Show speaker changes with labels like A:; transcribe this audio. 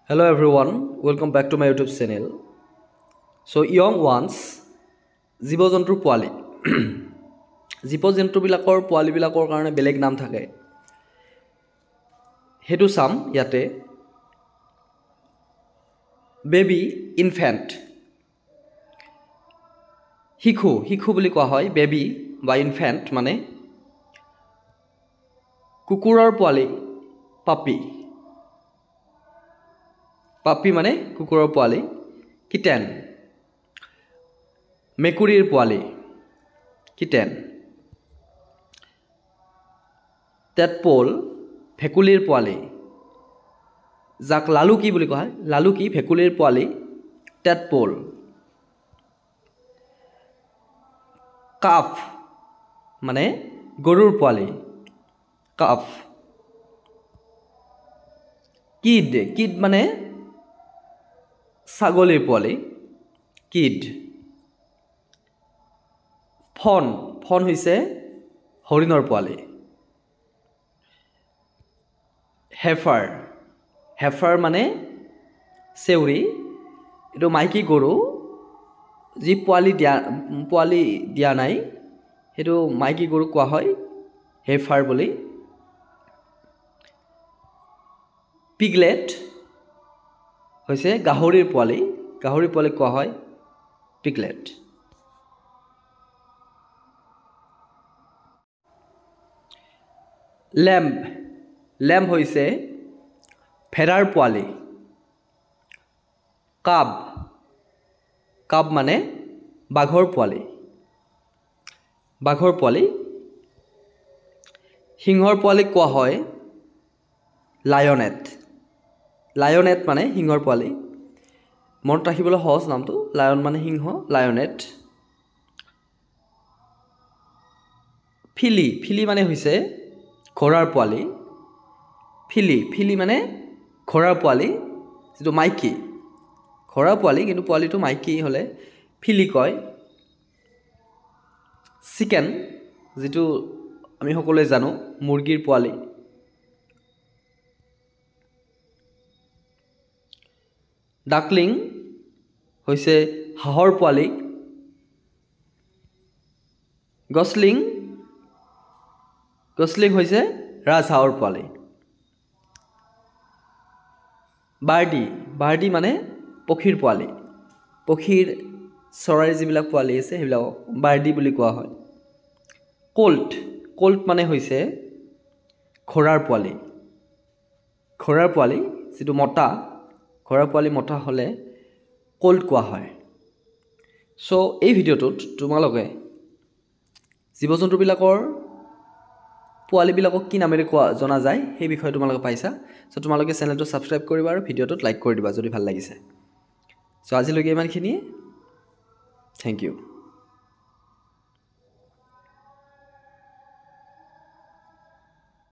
A: Hello everyone, welcome back to my YouTube channel. So young ones, জীৱ-জন্তুৰ পোৱালি জীৱ-জন্তুবিলাকৰ পোৱালিবিলাকৰ কাৰণে বেলেগ নাম থাকে হেতু চাম ইয়াতে বেবি ইনফ্যান্ট শিশু বুলি কোৱা হয় বেবি বা ইনফ্যান্ট মানে কুকুৰৰ পোৱালি পাপি মানে কুকুৰৰ পোৱালি কিটেন মেকুৰীৰ পোৱালি কিটেন টেডপল ভেকুলীৰ পোৱালি যাক লালুকি বুলি কোৱা হয় লালুকি ভেকুলীৰ পোৱালি টেডপল কাফ মানে গৰুৰ পোৱালি কাফ কিড মানে ছাগলীৰ পোৱালি কিড ফন হৈছে হৰিণৰ পোৱালি হেফাৰ মানে চেউৰি এইটো মাইকী গৰু যি পোৱালি দিয়া নাই সেইটো মাইকী গৰু কোৱা হয় হেফাৰ বুলি পিগলেট হৈছে গাহৰিৰ পোৱালি কোৱা হয় পিগলেট লেম্ব হৈছে ভেড়াৰ পোৱালি কাব মানে বাঘৰ পোৱালি সিংহৰ পোৱালি কোৱা হয় লায়নেট মানে সিংহৰ পোৱালি মনত ৰাখিবলৈ সহজ নামটো লায়ন মানে সিংহ লায়নেট ফিলি মানে হৈছে ঘোঁৰাৰ পোৱালি ফিলি মানে ঘোঁৰাৰ পোৱালি যিটো মাইকী ঘোঁৰাৰ পোৱালি কিন্তু পোৱালিটো মাইকী হ'লে ফিলি কয় চিকেন যিটো আমি সকলোৱে জানো মুৰ্গীৰ পোৱালি ডাকলিং হৈছে হাঁহৰ পোৱালি গছলিং হৈছে ৰাজহাঁহৰ পোৱালি বাৰ্ডি মানে পক্ষীৰ পোৱালি চৰাইৰ যিবিলাক পোৱালি আছে সেইবিলাকক বাৰ্ডি বুলি কোৱা হয় কোল্ট মানে হৈছে ঘোঁৰাৰ পোৱালি যিটো ঘোঁৰাৰ পোৱালি মতা হ'লে কোল্ট কোৱা হয় চ' এই ভিডিঅ'টোত তোমালোকে জীৱ-জন্তুবিলাকৰ পোৱালিবিলাকক কি নামেৰে জনা যায় সেই বিষয়ে তোমালোকে পাইছা চ' তোমালোকে চেনেলটো ছাবস্ক্ৰাইব কৰিবা আৰু ভিডিঅ'টোত লাইক কৰি দিবা যদি ভাল লাগিছে চ' আজিলৈকে ইমানখিনিয়ে থেংক ইউ